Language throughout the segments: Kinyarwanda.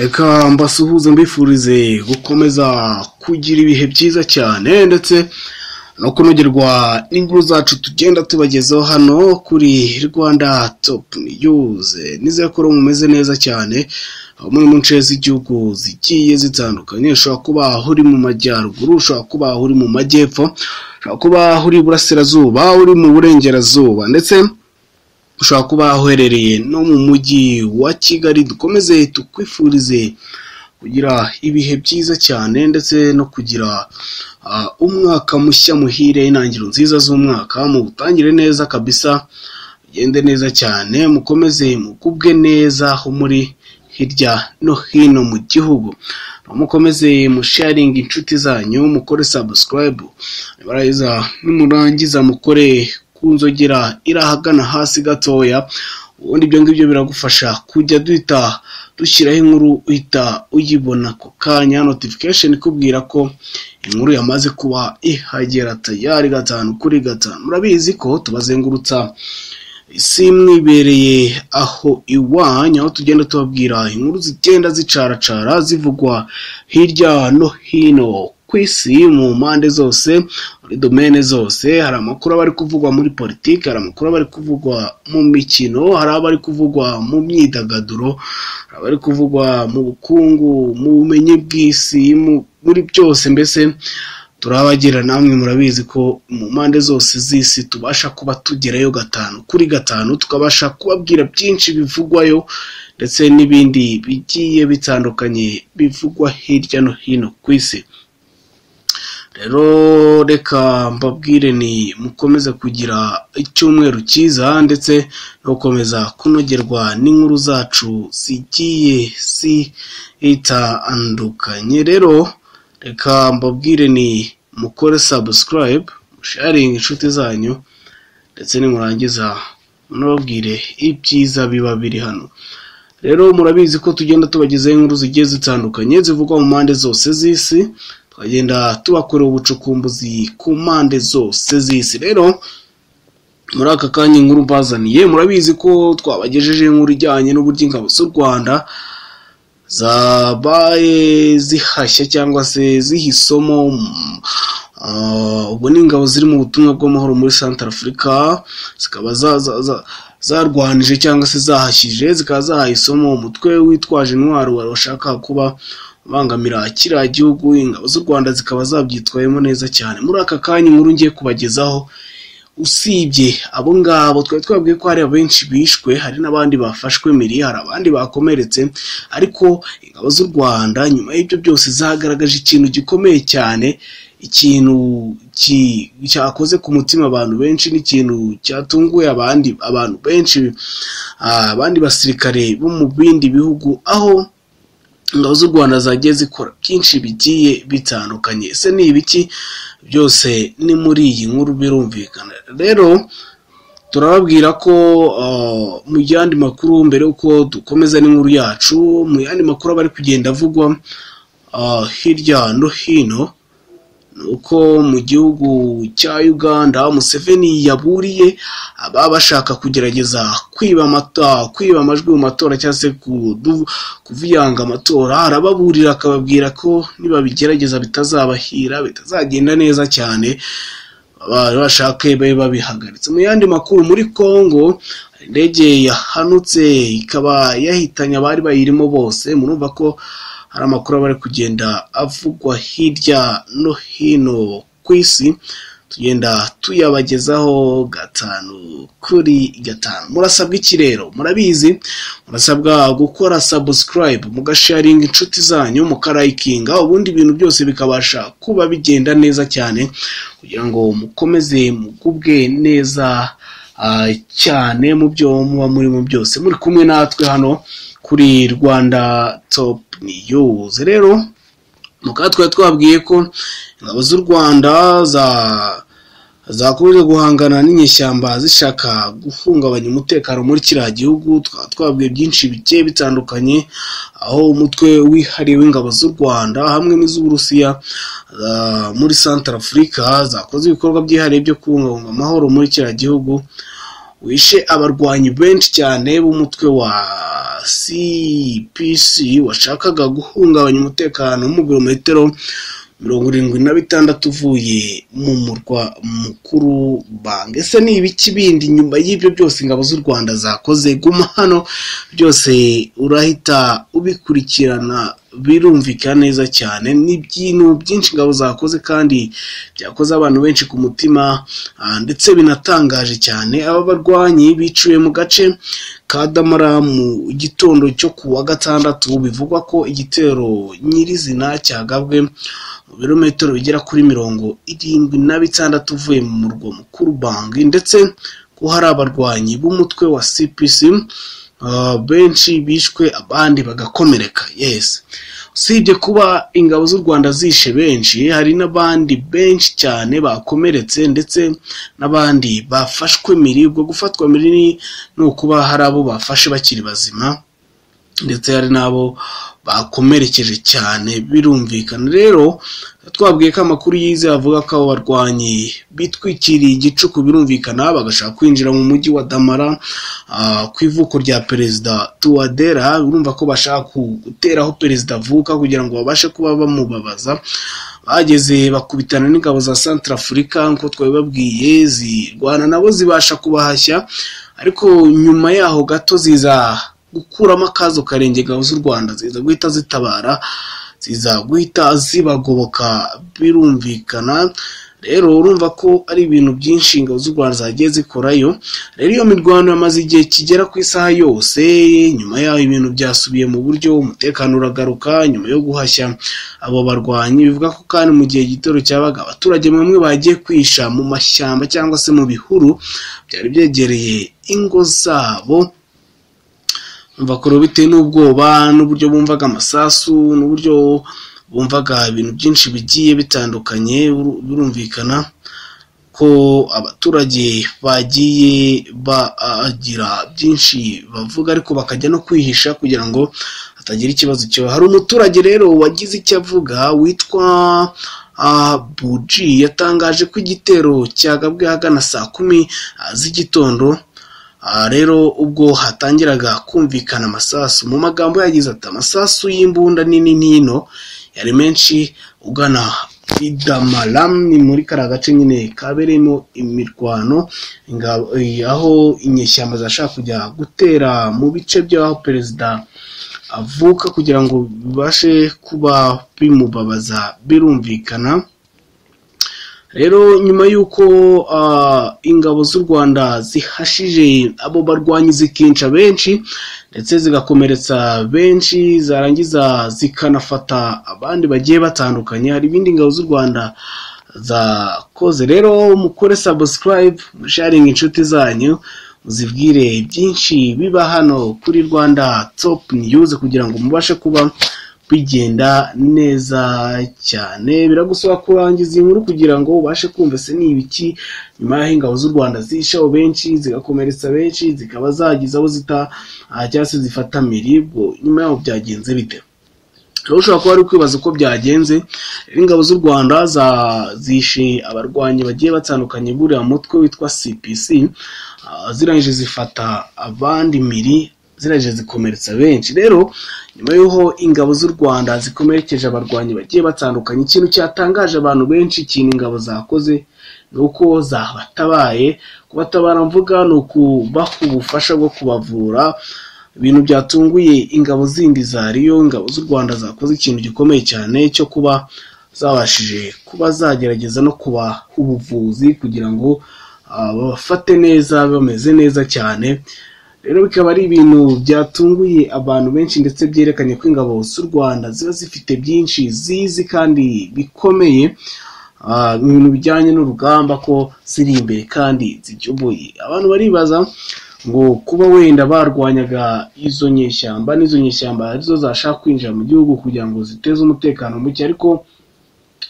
Eka mbasuhuze mbifurize gukomeza kugira ibihe byiza cyane ndetse no kunogerwa n'inkuru zacu tugenda tubagezaho hano kuri Rwanda Top News. Nizeye ko mumeze neza cyane muri mu nce z'igihugu zigiye zitandukanye. Ushobora kuba uri mu majyaruguru, ushobora kuba uri mu majyepfo, ushobora kuba uri burasirazuba, uri mu burengerazuba ndetse ushobora kuba uherereye no mu mujyi wa Kigali. Dukomeze tukwifurize kugira ibihe byiza cyane ndetse no kugira umwaka mushya muhire, intangiriro nziza z'umwaka, mu butangire neza kabisa, ugende neza cyane, mukomeze mugubwe neza aho muri hirya no hino mu gihugu. Mukomeze musharinga inshuti zanyu, mukore subscribe, nimurangiza mukore kunzogera irahagana hasi gatoya. Ubundi ibyo ngibyo biragufasha kujya duhita dushyiraho inkuru uhita uyibona ku kanya, notification ikubwira ko inkuru yamaze kuba ihagera tayari 5/5. Murabizi ko tubazengurutsa isi mwibereye aho iwanyu, aho tugenda tubabwira inkuru zigenda zicaracara zivugwa hirya no hino ku isi mu mpande zose, muri domaine zose. Hari amakuru bari kuvugwa muri politiki, hari amakuru bari kuvugwa mu mikino, hari abari kuvugwa mu myidagaduro, hari abari kuvugwa mu bukungu, mu bumenyi bw'isi, muri byose. Mbese turabagira namwe murabizi ko mu mpande zose z'isi tubasha kuba tugerayo 5/5, tukabasha kubabwira byinshi bivugwayo ndetse n'ibindi bigiye bitandukanye bivugwa hirya no hino ku isi. Rero reka mbabwire ni mukomeze kugira icyumweru cyiza ndetse no gukomeza kunogerwa n'inkuru zacu zigiye zitandukanye. Rero reka mbabwire ni mukore subscribe, sharing inshuti zanyu ndetse nimurangiza munababwire ibyiza biba biri hano. Rero murabizi ko tugenda tubagezaho inkuru zigiye zitandukanye zivugwa mu mpande zose z'isi, twagenda tubakorera ubucukumbuzi ku mpande zose z'isi. Rero muri aka kanya inkuru mbazaniye, murabizi ko twabagejeje inkuru ijyanye n'uburyo ingabo z'u Rwanda zabaye zihashya cyangwa se zihisomo. Ubwo ni ingabo ziri mu butumwa bw'amahoro muri Central Africa, zikaba zarwanije cyangwa se zahashyije, zikaba zahayisomo umutwe witwaje intwaro washaka kuba bangamira kiriya gihugu. Ingabo z'u Rwanda zikaba zabyitwayemo neza cyane. Muri aka kanya inkuru ngiye kubagezaho, usibye abo ngabo twari twabwiye ko hari abenshi bishwe, hari n'abandi bafashwe miri, hari abandi bakomeretse, ariko ingabo z'u Rwanda nyuma y'ibyo byose zagaragaje ikintu gikomeye cyane, ikintu cyakoze ku mutima abantu benshi, n'ikintu cyatunguye abantu benshi, abandi basirikare bo mu bindi bihugu, aho ingabo z'u Rwanda zagiye zikora byinshi bigiye bitandukanye. Ese ni ibiki? Byose ni muri iyi nkuru birumvikana. Rero turababwira ko mu yandi makuru, mbere uko dukomeza n'inkuru yacu, mu yandi makuru bari kugenda avugwa hirya no hino, uko mu gihugu cya Uganda Museveni yaburiye abashaka kugerageza kwiba amajwi mu matora cyangwa se kuvuyanga amatora. Arababurira akababwira ko nibabigerageza bitazabahira, bitazagenda neza cyane, bashake babe babihagaritse. Mu yandi makuru, muri Congo indege yahanutse ikaba yahitanye abari bayirimo bose. Murumva ko hari amakuru bari kugenda avugwa hirya no hino ku isi, tugenda tuyabagezaho 5/5. Murasabwa iki rero? Murabizi, murasabwa gukora subscribe, mugasharinga inshuti zanyu, mukarayikinga, ubundi ibintu byose bikabasha kuba bigenda neza cyane, kugira ngo mukomeze mugubwe neza cyane mu byo muba murimo byose. Muri kumwe natwe hano kuri Rwanda Top News. Rero mukaba twabwiye ko ingabo z'u Rwanda zakomeje guhangana n'inyeshyamba zishaka guhungabanya umutekano muri kiriya gihugu. Twabwiye byinshi bigiye bitandukanye, aho umutwe wihariye w'ingabo z'u Rwanda hamwe n'iz'Uburusiya muri Central Africa zakoze ibikorwa byihariye byo kubungabunga amahoro muri kiriya gihugu, wishe abarwanyi benshi cyane b'umutwe wa CPC washakaga guhungabanya umutekano w'umubirometero 76 uvuye mu murwa mukuru Banga. Ese ni ibiki bindi nyuma y'ibyo byose ingabo z'u Rwanda zakoze? Guma hano byose urahita ubikurikirana, birumvikana neza cyane. Ni ibintu byinshi ingabo zakoze kandi byakoze abantu benshi ku mutima, ndetse binatangaje cyane. Aba barwanyi biciwe mu gace ka Damara mu gitondo cyo kuwa gatandatu. Bivugwa ko igitero nyirizina cyagabwe mu birometero bigera kuri 76 uvuye mu murwa mukuru Bangui, ndetse ko hari abarwanyi b'umutwe wa CPC benshi bishwe abandi bagakomereka. Yes, usibye kuba ingabo z'u Rwanda zishe benshi, hari n'abandi benshi cyane bakomeretse, ndetse n'abandi bafashwe miri. Ubwo gufatwa miri ni ukuba hari abo bafashe bakiri bazima, ndetse hari nabo bakomerekeje cyane, birumvikana. Rero twabwiye ko amakuru yize avuga ko abo barwanyi bitwikiriye igicuku, birumvikana, bagashaka kwinjira mu mujyi wa Damara ku ivuko rya Perezida Touadera. Urumva ko bashaka guteraho Perezida avuka kugira ngo babashe kuba bamubabaza. Bageze bakubitana n'ingabo za Centrafrica nko twabibabwiye, zirwana nabo zibasha kubahashya, ariko nyuma yaho gato ziza gukuramo akazo karenge ingabo z'u Rwanda, ziza guhita zitabara, ziza guhita zibagoboka, birumvikana. Rero urumva ko ari ibintu byinshi ingabo z'u Rwanda zagiye zikorayo. Rero iyo mirwano yamaze igihe kigera ku isaha yose. Nyuma yaho ibintu byasubiye mu buryo, umutekano uragaruka nyuma yo guhashya abo barwanyi. Bivuga ko kandi mu gihe gitero cyabaga, abaturage bamwe bagiye kwisha mu mashyamba cyangwa se mu bihuru byari byegereye ingo zabo. Umva ko bitewe n'ubwoba n'uburyo bumvaga amasasu, n'uburyo bumvaga ibintu byinshi bigiye bitandukanye, birumvikana ko abaturage bagiye bagira byinshi bavuga, ariko bakajya no kwihisha kugira ngo hatagira ikibazo cyo. Hari umuturage rero wagize icyo avuga witwa Buji, yatangaje ko igitero cyagabwe hagana saa 10 z'igitondo. Rero ubwo hatangiraga kumvikana amasasu, mu magambo yagize ati amasasu y'imbunda nini nino yari menshi ugana Idamaram, ni muri kara gace nyine kaberemo imirwano, aho inyeshyamba zashaka kujya gutera mu bice by'aho Perezida avuka kugira ngo bibashe kuba bimubabaza, birumvikana. Rero nyuma yuko ingabo z'u Rwanda zihashije abo barwanyi zikinca benshi ndetse zigakomeretsa benshi, zarangiza zikanafata abandi bagiye batandukanye, hari ibindi ingabo z'u Rwanda zakoze. Rero mukore subscribe, sharing inshuti zanyu, muzibwire byinshi biba hano kuri Rwanda Top News kugira ngo mubashe kuba bigenda neza cyane. Biragusaba kurangiza inkuru kugira ngo ubashe kumva se ni ibiki nyuma y'aho ingabo z'u Rwanda zishaho benshi, zigakomeretsa benshi, zikaba zagize abo zita cyangwa se zifata miribwo. Nyuma yaho byagenze bite? Rero ushobora kuba ari kwibaza uko byagenze. Ingabo z'u Rwanda zishe abarwanyi bagiye batandukanye buriya mutwe witwa CPC, zirangije zifata abandi miri, ziraje zikomeretsa benshi. Rero nyuma y'uho ingabo z'u Rwanda zikomerekeje abarwanyi bagiye batandukanye, ikintu cyatangaje abantu benshi, ikintu ingabo zakoze nuko zabatabaye. Kubatabara mvuga ni ukubaha ubufasha bwo kubavura, ibintu byatunguye ingabo zindi zariyo. Ingabo z'u Rwanda zakoze ikintu gikomeye cyane cyo kuba zabashije kuba zagerageza no kubaha ubuvuzi kugira ngo babafate neza, bameze neza cyane. Rero bikaba ari ibintu byatunguye abantu benshi, ndetse byerekanye ko ingabo z'u Rwanda ziba zifite byinshi zizi kandi bikomeye, ibintu bijyanye n'urugamba, ko ziri imbere kandi ziyoboye. Abantu baribaza ngo kuba wenda barwanyaga izo nyeshyamba, n'izo nyeshyamba arizo zashaka kwinjira mu gihugu kugira ngo ziteze umutekano muke, ariko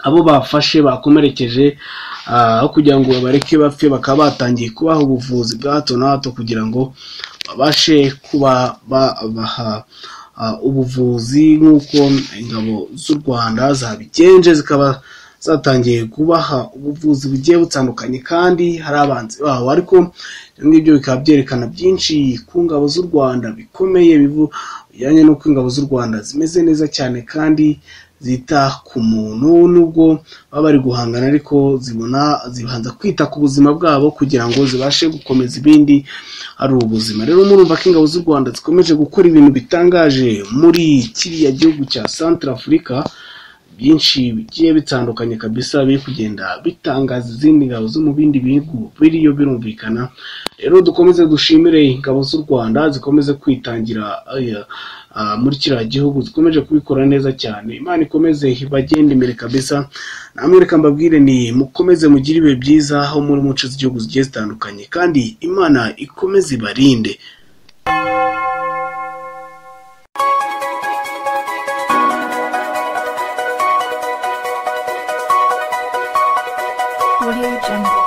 abo bafashe bakomerekeje aho kugira ngo babareke bapfe, bakaba batangiye kubaha ubuvuzi bwa hato na hato kugira ngo babashe kuba babaha ubuvuzi nk'uko ingabo z'u Rwanda zabigenje, zikaba zatangiye kubaha ubuvuzi bugiye butandukanye kandi hari abanzi babo, ariko ngibyo bikaba byerekana byinshi ku ngabo z'u Rwanda bikomeye bijyanye n'uko ingabo z'u Rwanda zimeze neza cyane kandi zita ku muntu, nubwo baba bari guhangana ariko zibanza kwita ku buzima bwabo kugira ngo zibashe gukomeza ibindi ari ubuzima. Rero murumva ko ingabo z'u Rwanda zikomeje gukora ibintu bitangaje muri kiriya gihugu cya Centrafrica, byinshi bigiye bitandukanye kabisa biri kugenda bitangaza izindi ngabo zo mu bindi bihugu biriyo birumvikana. Rero dukomeze dushimire ingabo z'u Rwanda zikomeze kwitangira muri kiriya gihugu, zikomeje kubikora neza cyane. Imana ikomeze ibagende imbere kabisa. Namwe reka mbabwire ni mukomeze mugire ibihe byiza aho muri muce z'igihugu zigiye zitandukanye, kandi Imana ikomeze ibarinde. Audio Jungle.